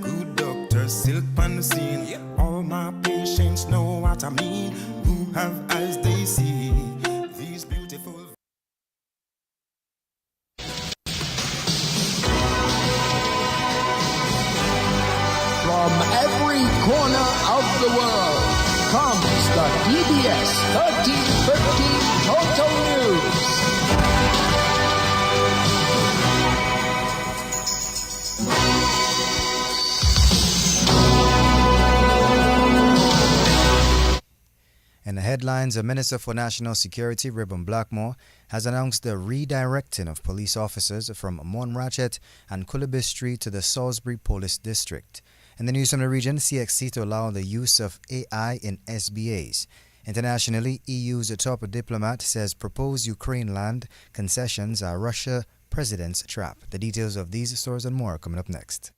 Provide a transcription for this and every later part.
Good doctor, silk on the scene. All my patients know what I mean. Who have eyes they see these beautiful. From every corner of the world comes the DBS 1313 Total News. In the headlines, the Minister for National Security, Reuben Blackmore, has announced the redirecting of police officers from Monrachet and Kulabistri to the Salisbury Police District. In the news from the region, CXC to allow the use of AI in SBAs. Internationally, EU's top diplomat says proposed Ukraine land concessions are Russia president's trap. The details of these stories and more are coming up next.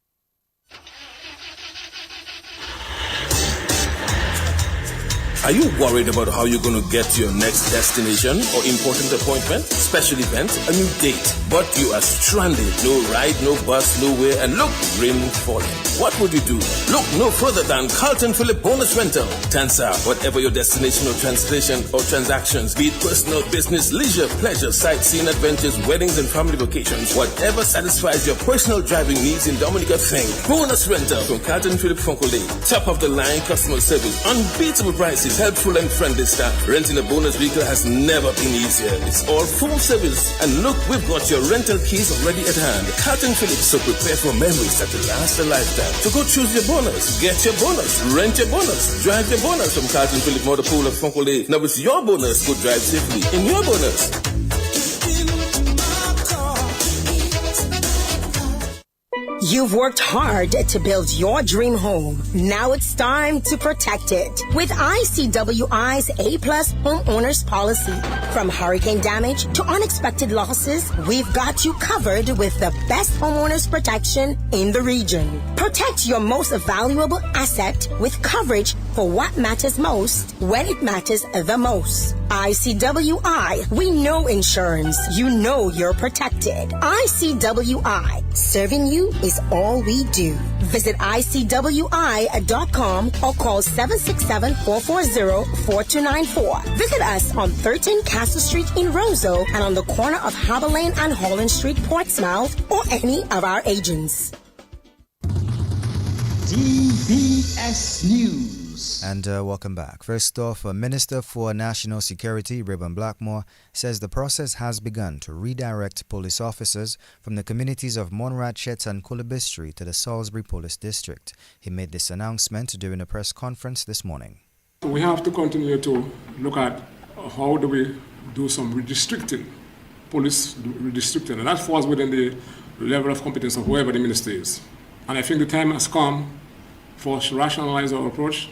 Are you worried about how you're going to get to your next destination or important appointment, special event, a new date, but you are stranded? No ride, no bus, nowhere, and look, rain falling. What would you do? Look no further than Carlton Phillip Bonus Rental. Tansa, whatever your destination or translation or transactions, be it personal, business, leisure, pleasure, sightseeing, adventures, weddings, and family vacations, whatever satisfies your personal driving needs in Dominica, think Bonus Rental from Carlton Phillip Fonkole. Top of the line customer service, unbeatable prices, helpful and friendly staff. Renting a bonus vehicle has never been easier. It's all full service. And look, we've got your rental keys already at hand. Carlton Phillips, so prepare for memories that will last a lifetime. So go choose your bonus, get your bonus, rent your bonus, drive your bonus from Carlton Phillips Motor Pool of Fonkole. Now it's your bonus. Go drive safely in your bonus. You've worked hard to build your dream home. Now it's time to protect it with ICWI's A-Plus Homeowners Policy. From hurricane damage to unexpected losses, we've got you covered with the best homeowners protection in the region. Protect your most valuable asset with coverage for what matters most when it matters the most. ICWI, we know insurance. You know you're protected. ICWI, serving you is all we do. Visit ICWI.com or call 767-440-4294. Visit us on 13 Castle Street in Roseau and on the corner of Harbour Lane and Holland Street, Portsmouth, or any of our agents. DBS News. And welcome back. First off, Minister for National Security, Reuben Blackmore, says the process has begun to redirect police officers from the communities of Monrachet and Kulabistri to the Salisbury Police District. He made this announcement during a press conference this morning. We have to continue to look at how do we do some redistricting, police redistricting, and that falls within the level of competence of whoever the minister is. And I think the time has come for us to rationalize our approach,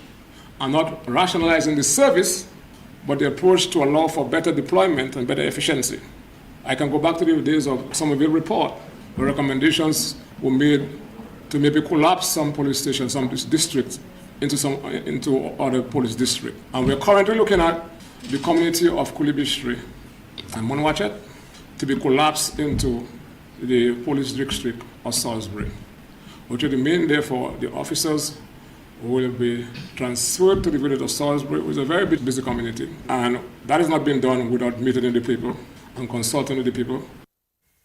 and not rationalizing the service, but the approach to allow for better deployment and better efficiency. I can go back to the days of Somerville report, where recommendations were made to maybe collapse some police stations, some districts, into other police districts. And we're currently looking at the community of Kulabistri and Monrachet to be collapsed into the police district of Salisbury, which will mean, therefore, the officers will be transferred to the village of Salisbury, which is a very busy community. And that is not being done without meeting with the people and consulting with the people.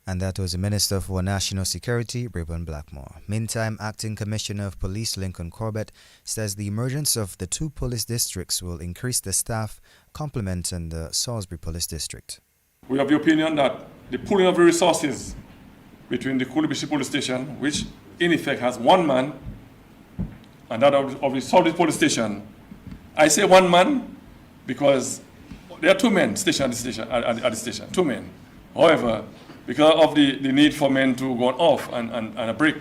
And that was the Minister for National Security, Reuben Blackmore. Meantime, Acting Commissioner of Police Lincoln Corbett says the emergence of the two police districts will increase the staff complement in the Salisbury Police District. We have the opinion that the pooling of the resources between the Kulabistri Police Station, which in effect has one man, and that of the Salisbury Police Station. I say one man because there are two men stationed at the station, two men. However, because of the need for men to go off and a break,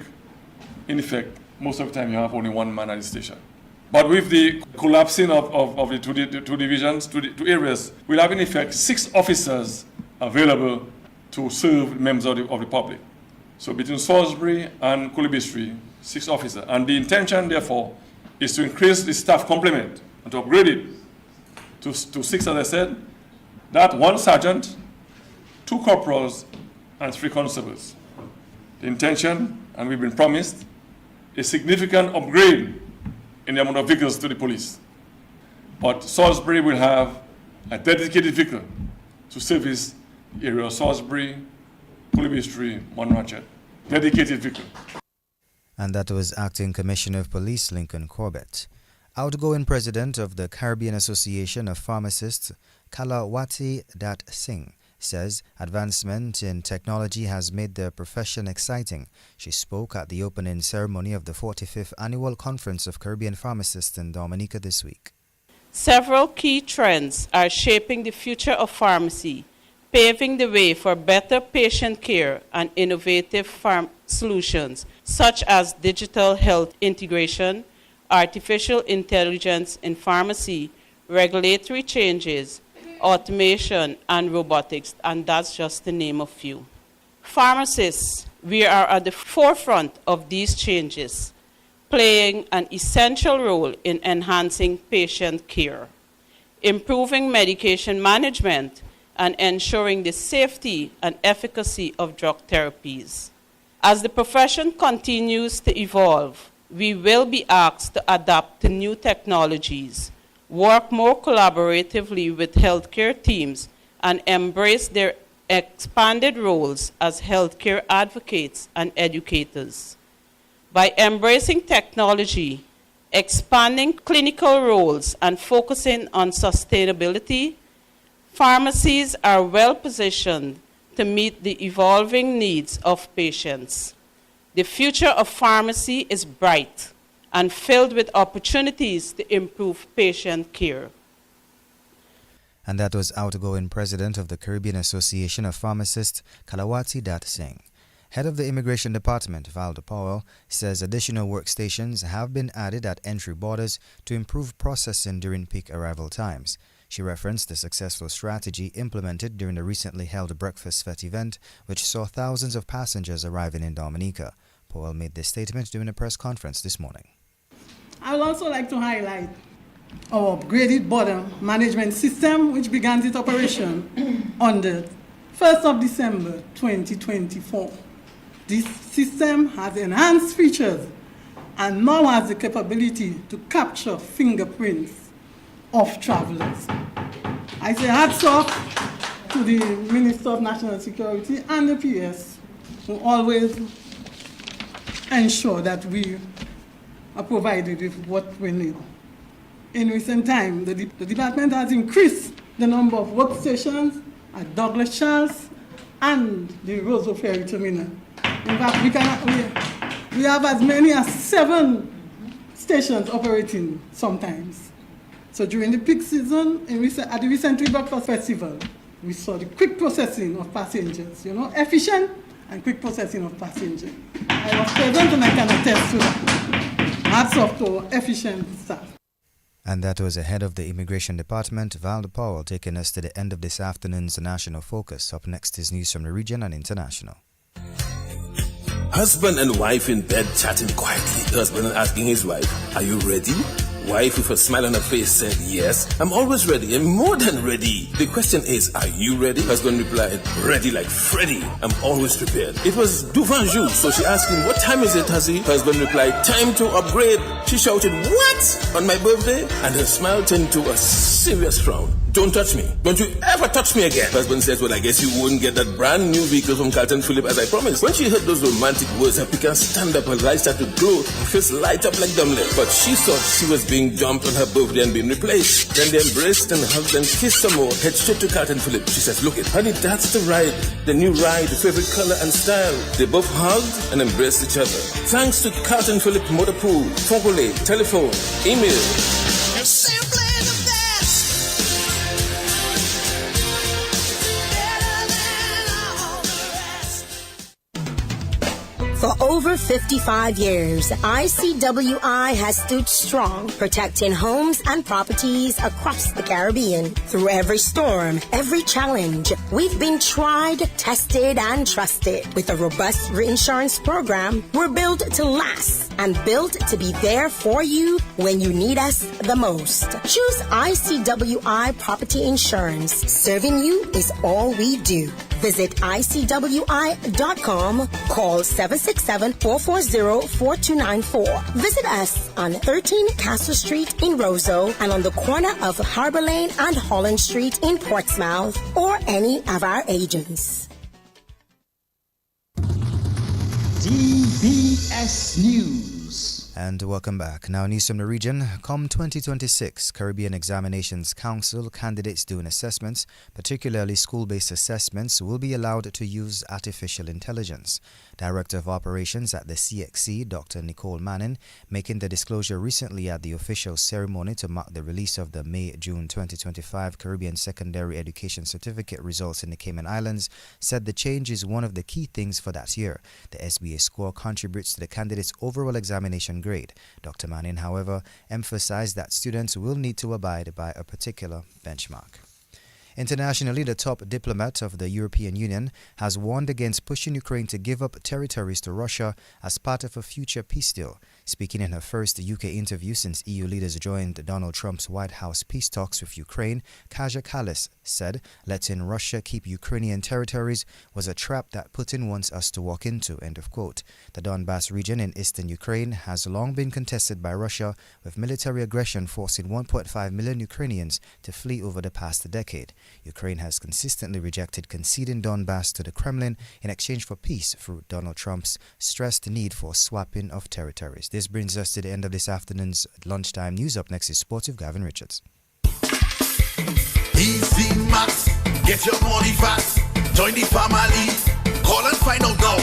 in effect, most of the time you have only one man at the station. But with the collapsing of the two divisions, two areas, we'll have in effect 6 officers available to serve members of the public. So between Salisbury and Kulabistri, 6 officers. And the intention, therefore, is to increase the staff complement and to upgrade it to 6, as I said, that 1 sergeant, 2 corporals, and 3 constables. The intention, and we've been promised, a significant upgrade in the amount of vehicles to the police. But Salisbury will have a dedicated vehicle to service the area of Salisbury, Coolibestry, Monrachet. Dedicated vehicle. And that was Acting Commissioner of Police Lincoln Corbett. Outgoing President of the Caribbean Association of Pharmacists, Kalawati Dat Singh, says advancement in technology has made the profession exciting. She spoke at the opening ceremony of the 45th Annual Conference of Caribbean Pharmacists in Dominica this week. Several key trends are shaping the future of pharmacy, paving the way for better patient care and innovative solutions such as digital health integration, artificial intelligence in pharmacy, regulatory changes, automation, and robotics, and that's just to name a few. Pharmacists, we are at the forefront of these changes, playing an essential role in enhancing patient care, improving medication management, and ensuring the safety and efficacy of drug therapies. As the profession continues to evolve, we will be asked to adapt to new technologies, work more collaboratively with healthcare teams, and embrace their expanded roles as healthcare advocates and educators. By embracing technology, expanding clinical roles, and focusing on sustainability, pharmacies are well positioned to meet the evolving needs of patients. The future of pharmacy is bright and filled with opportunities to improve patient care. And that was outgoing President of the Caribbean Association of Pharmacists, Kalawati Dat Singh. Head of the Immigration Department, Valda Powell, says additional workstations have been added at entry borders to improve processing during peak arrival times. She referenced the successful strategy implemented during the recently held Breakfast Fete event, which saw thousands of passengers arriving in Dominica. Powell made this statement during a press conference this morning. I would also like to highlight our upgraded border management system, which began its operation on the 1st of December 2024. This system has enhanced features and now has the capability to capture fingerprints of travelers. I say hats off to the Minister of National Security and the PS, who always ensure that we are provided with what we need. In recent time, the department has increased the number of workstations at Douglas Charles and the Roseau Ferry Terminal. In fact, we have as many as 7 stations operating sometimes. So during the peak season, at the recently Breakfast Festival, we saw the quick processing of passengers, efficient and quick processing of passengers. I was present and I can attest to that. Hats off to our efficient staff. And that was the head of the Immigration Department, Valda Powell, taking us to the end of this afternoon's National Focus. Up next is news from the region and international. Husband and wife in bed chatting quietly. Husband asking his wife, "Are you ready?" Wife with a smile on her face said, "Yes, I'm always ready and more than ready." The question is, are you ready? Husband replied, "Ready like Freddy. I'm always prepared." It was devant jour, so she asked him, "What time is it, Huzzy?" Husband replied, "Time to upgrade." She shouted, "What? On my birthday?" And her smile turned to a serious frown. "Don't touch me. Don't you ever touch me again." Husband says, "Well, I guess you wouldn't get that brand new vehicle from Carlton Phillip as I promised." When she heard those romantic words, her piquant stand up, her eyes started to glow, her face light up like dumbling. But she thought she was being dumped on her birthday and being replaced. Then they embraced and hugged and kissed some more. Head straight to Carlton Phillip. She says, "Look it, honey, that's the ride. The new ride, the favorite color and style." They both hugged and embraced each other. Thanks to Carlton Phillip Motor Pool, phone, telephone, email. For over 55 years, ICWI has stood strong, protecting homes and properties across the Caribbean. Through every storm, every challenge, we've been tried, tested, and trusted. With a robust reinsurance program, we're built to last. and built to be there for you when you need us the most. Choose ICWI Property Insurance. Serving you is all we do. Visit ICWI.com. Call 767-440-4294. Visit us on 13 Castle Street in Roseau and on the corner of Harbor Lane and Holland Street in Portsmouth, or any of our agents. DBS News. And welcome back. Now, news from the region. Come 2026, Caribbean Examinations Council candidates doing assessments, particularly school-based assessments, will be allowed to use artificial intelligence. Director of Operations at the CXC, Dr. Nicole Manning, making the disclosure recently at the official ceremony to mark the release of the May-June 2025 Caribbean Secondary Education Certificate results in the Cayman Islands, said the change is one of the key things for that year. The SBA score contributes to the candidate's overall examination grade. Dr. Manning, however, emphasized that students will need to abide by a particular benchmark. Internationally, the top diplomat of the European Union has warned against pushing Ukraine to give up territories to Russia as part of a future peace deal. Speaking in her first UK interview since EU leaders joined Donald Trump's White House peace talks with Ukraine, Kaja Kallas said letting Russia keep Ukrainian territories was a trap that Putin wants us to walk into, end of quote. The Donbas region in eastern Ukraine has long been contested by Russia, with military aggression forcing 1.5 million Ukrainians to flee over the past decade. Ukraine has consistently rejected conceding Donbas to the Kremlin in exchange for peace through Donald Trump's stressed need for swapping of territories. This brings us to the end of this afternoon's lunchtime news. Up next is Sports with Gavin Richards. Easy Max, get your money fast. Join the family. Call and find out now.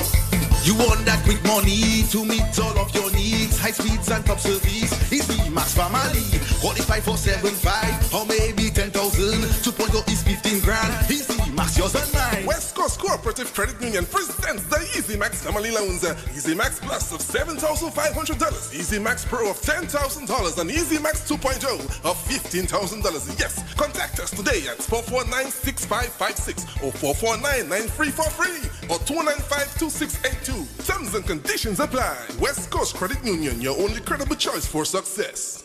You want that quick money to meet all of your needs. High speeds and top service. Easy Max family. Qualify for 7.5 or maybe 10,000. 2.0 is 15 grand. Easy Max, yours and mine. West Coast Cooperative Credit Union presents the Easy Max Family Loans. Easy Max Plus of $7,500. Easy Max Pro of $10,000. And Easy Max 2.0 of $15,000. Yes, contact us today at 449-6556 or 449-9343 or 295-2682. Terms and conditions apply. West Coast Credit Union, your only credible choice for success.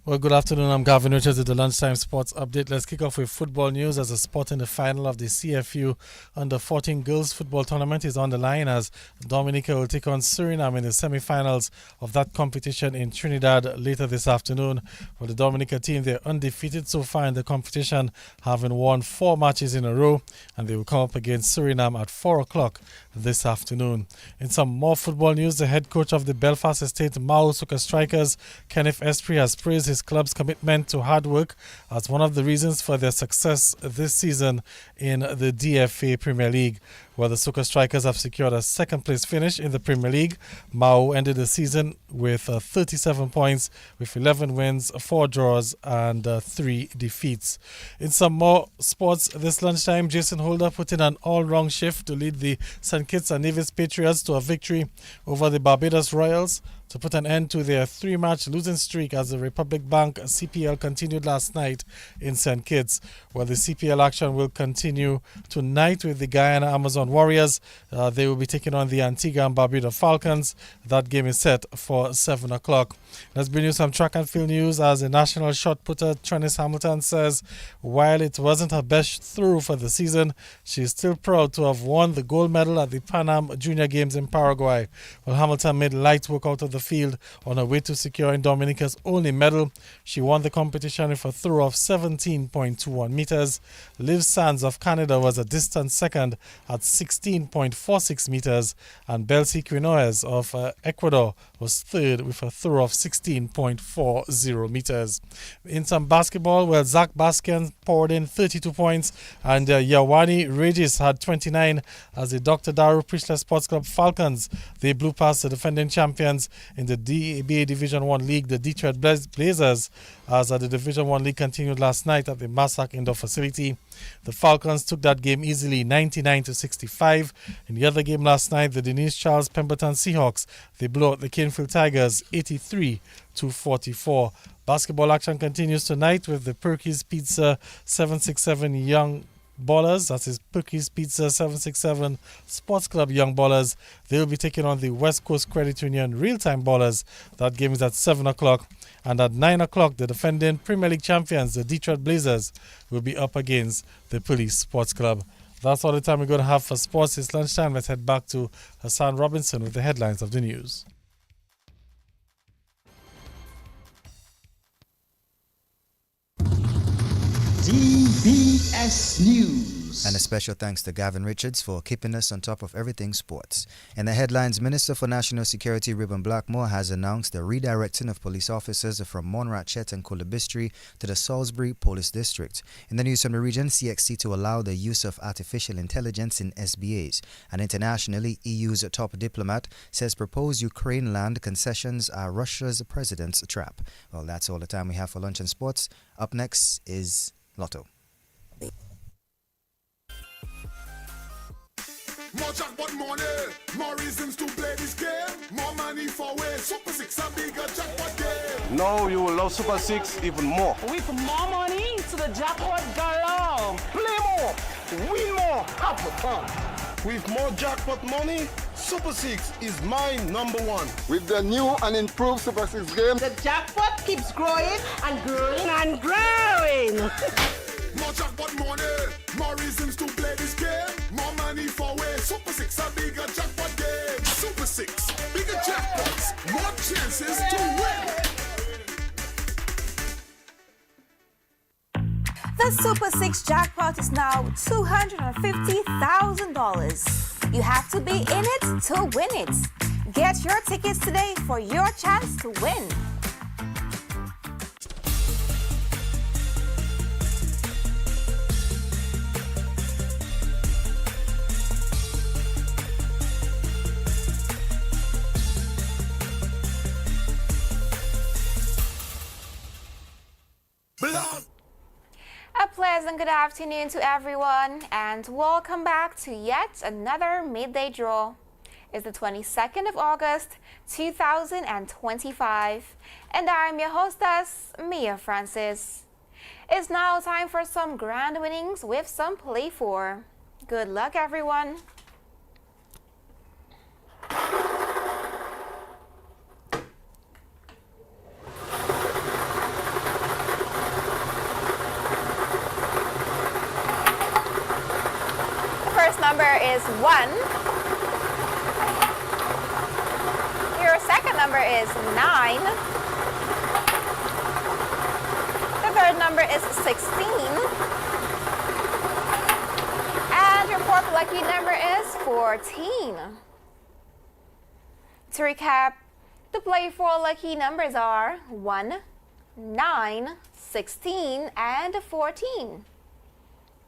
Well, good afternoon. I'm Gavin Richards with the Lunchtime Sports Update. Let's kick off with football news as a spot in the final of the CFU Under-14 Girls Football Tournament is on the line as Dominica will take on Suriname in the semi-finals of that competition in Trinidad later this afternoon. Well, the Dominica team, they're undefeated so far in the competition, having won 4 matches in a row, and they will come up against Suriname at 4 o'clock this afternoon. In some more football news, the head coach of the Belfast Estate Mao Soccer Strikers, Kenneth Esprit, has praised his club's commitment to hard work as one of the reasons for their success this season in the DFA Premier League. While the Soccer Strikers have secured a second-place finish in the Premier League, Mao ended the season with 37 points, with 11 wins, 4 draws, and 3 defeats. In some more sports this lunchtime, Jason Holder put in an all-round shift to lead the St. Kitts and Nevis Patriots to a victory over the Barbados Royals to put an end to their 3-match losing streak as the Republic Bank CPL continued last night in St. Kitts. Well, the CPL action will continue tonight with the Guyana Amazon Warriors. They will be taking on the Antigua and Barbuda Falcons. That game is set for 7 o'clock. Let's bring you some track and field news as the national shot putter Trennis Hamilton says while it wasn't her best throw for the season, she is still proud to have won the gold medal at the Pan Am Junior Games in Paraguay. Well, Hamilton made light work out of the field on her way to securing Dominica's only medal. She won the competition with a throw of 17.21 meters. Liv Sands of Canada was a distant second at 16.46 meters, and Belsi Quinones of Ecuador was third with a throw of 16.40 meters. In some basketball, well, Zach Baskian poured in 32 points and Yawani Regis had 29 as the Dr. Daru Priestler Sports Club Falcons, they blew past the defending champions in the DBA Division 1 League, the Detroit Blazers, as the Division 1 League continued last night at the Massac Indoor Facility. The Falcons took that game easily, 99-65. In the other game last night, the Denise Charles Pemberton Seahawks, they blew out the Canefield Tigers 83-44. Basketball action continues tonight with the Perky's Pizza 767 Young Ballers, that is Pookies Pizza 767 Sports Club Young Ballers. They will be taking on the West Coast Credit Union Real-Time Ballers. That game is at 7 o'clock. And at 9 o'clock, the defending Premier League champions, the Detroit Blazers, will be up against the Police Sports Club. That's all the time we're going to have for sports. It's lunchtime. Let's head back to Hassan Robinson with the headlines of the news. DBS News. And a special thanks to Gavin Richards for keeping us on top of everything sports. In the headlines, Minister for National Security Reuben Blackmore has announced the redirecting of police officers from Monrachet and Kulabistri to the Salisbury Police District. In the news from the region, CXC to allow the use of artificial intelligence in SBAs. And internationally, EU's top diplomat says proposed Ukraine land concessions are Russia's president's trap. Well, that's all the time we have for lunch and sports. Up next is Lotto. More jackpot money, more reasons to play this game. More money for way, Super 6 a bigger jackpot game. Now you will love Super 6 even more. With more money to the jackpot galore. Play more, win more, have fun. With more jackpot money, Super 6 is my number one. With the new and improved Super 6 game, the jackpot keeps growing and growing and growing. More jackpot money, more reasons to play this game. More money for way, Super 6 a bigger jackpot game. Super 6, bigger jackpots, more chances to win. The Super 6 jackpot is now $250,000. You have to be in it to win it. Get your tickets today for your chance to win. A pleasant good afternoon to everyone and welcome back to yet another midday draw. It's the 22nd of August 2025 and I'm your hostess, Mia Francis. It's now time for some grand winnings with some play for. Good luck everyone. Number is 1. Your second number is 9. The third number is 16. And your fourth lucky number is 14. To recap, the play for lucky numbers are 1, 9, 16, and 14.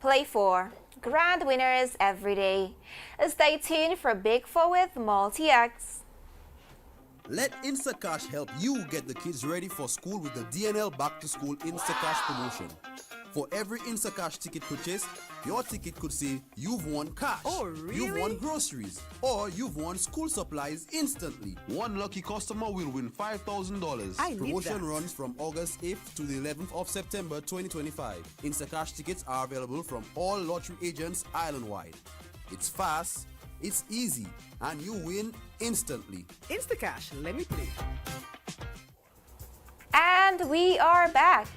Play for grand winners every day. Stay tuned for Big 4 with Multi-X. Let Instacash help you get the kids ready for school with the DNL Back to School Instacash promotion. For every Instacash ticket purchased, your ticket could say you've won cash, you've won groceries, or you've won school supplies instantly. One lucky customer will win $5,000. Promotion runs from August 8th to the 11th of September 2025. Instacash tickets are available from all lottery agents island-wide. It's fast, it's easy, and you win instantly. Instacash, let me play. And we are back.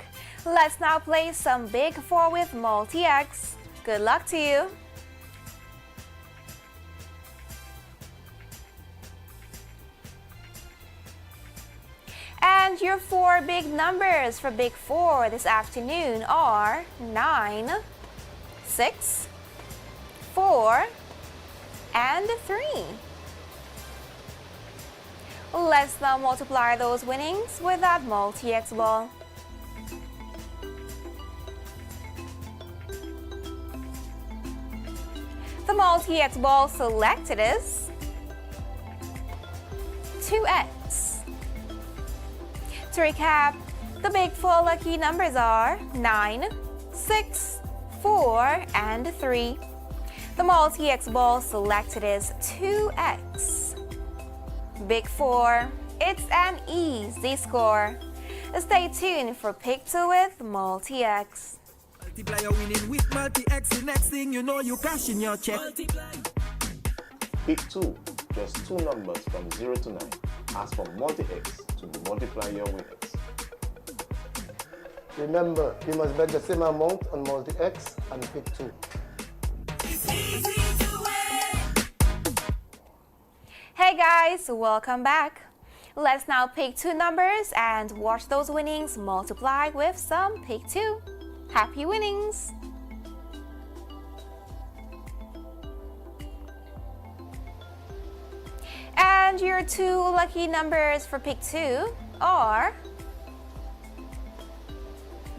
Let's now play some Big 4 with Multi-X. Good luck to you. And your 4 big numbers for Big 4 this afternoon are 9, 6, 4, and 3. Let's now multiply those winnings with that Multi-X ball. The Multi-X ball selected is 2X. To recap, the Big 4 lucky numbers are 9, 6, 4, and 3. The Multi-X ball selected is 2X. Big 4, it's an easy score. Stay tuned for Pick 2 with Multi-X. Multiply your winning with multi-X. The next thing you know, you cash in your check. Pick 2, just 2 numbers from 0 to 9. Ask for multi-X to multiply your winnings. Remember, you must bet the same amount on multi-X and pick 2. Hey guys, welcome back. Let's now pick 2 numbers and watch those winnings multiply with some pick 2. Happy winnings! And your 2 lucky numbers for pick 2 are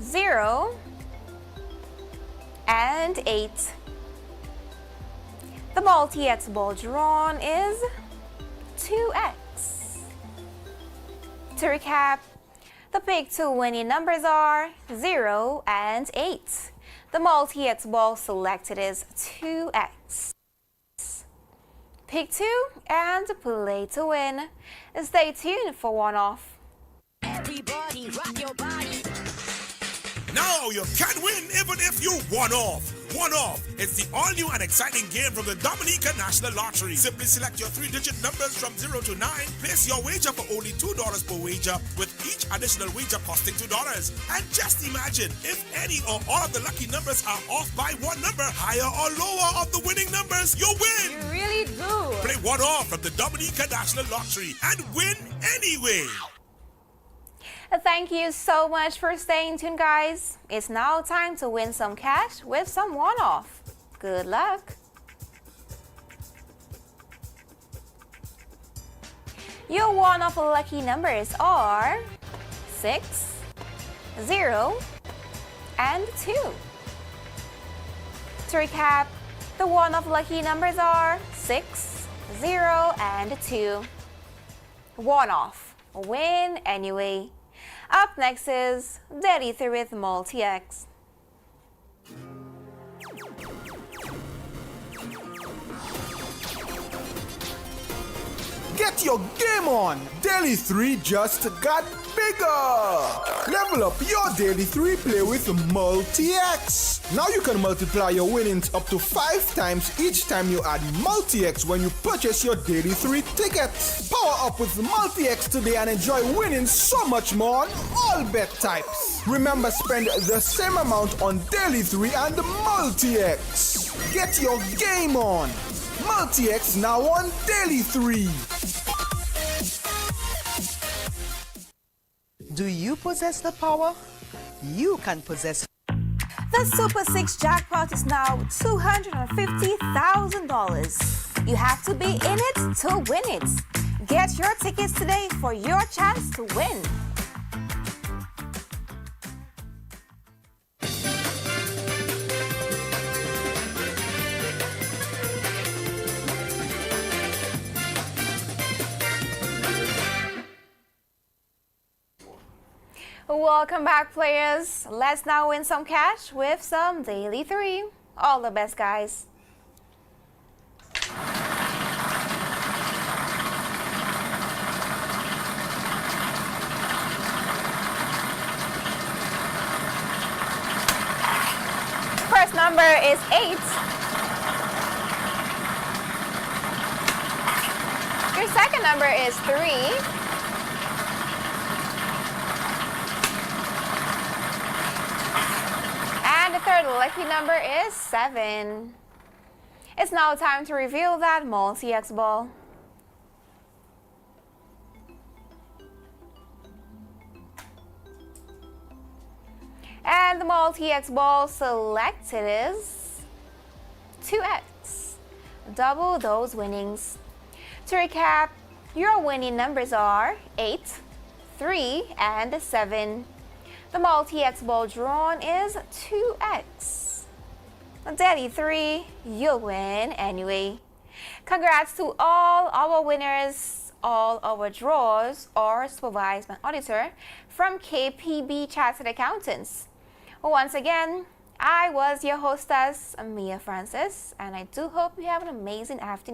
0 and 8. The multi-X ball drawn is 2X. To recap, the pick 2 winning numbers are 0 and 8. The multi-X ball selected is 2X. Pick 2 and play to win. Stay tuned for one-off. Everybody rock your body. Now you can win even if you one off. One off. It's the all-new and exciting game from the Dominica National Lottery. Simply select your 3-digit numbers from 0 to 9. Place your wager for only $2 per wager, with each additional wager costing $2. And just imagine, if any or all of the lucky numbers are off by one number, higher or lower of the winning numbers, you win. You really do. Play one off from the Dominica National Lottery and win anyway. Thank you so much for staying tuned, guys. It's now time to win some cash with some one-off. Good luck. Your one-off lucky numbers are 6, 0, and 2. To recap, the one-off lucky numbers are 6, 0, and 2. One-off. Win anyway. Up next is Delhi 3 with multi-X. Get your game on! Daily 3 just got bigger! Level up your Daily 3 play with multi-X. Now you can multiply your winnings up to 5 times each time you add multi-X when you purchase your Daily 3 ticket. Power up with multi-X today and enjoy winning so much more on all bet types. Remember, spend the same amount on Daily 3 and multi-X. Get your game on! Multi-X now on Daily 3. Do you possess the power? You can possess. The Super 6 jackpot is now $250,000. You have to be in it to win it. Get your tickets today for your chance to win. Welcome back, players. Let's now win some cash with some Daily 3. All the best, guys. First number is 8. Your second number is 3. And the third lucky number is 7. It's now time to reveal that multi-X ball. And the multi-X ball selected is 2X. Double those winnings. To recap, your winning numbers are 8, 3, and 7. The multi-X ball drawn is 2X. Daddy 3, you'll win anyway. Congrats to all our winners. All our draws are supervised by an auditor from KPB Chartered Accountants. Once again, I was your hostess, Mia Francis, and I do hope you have an amazing afternoon.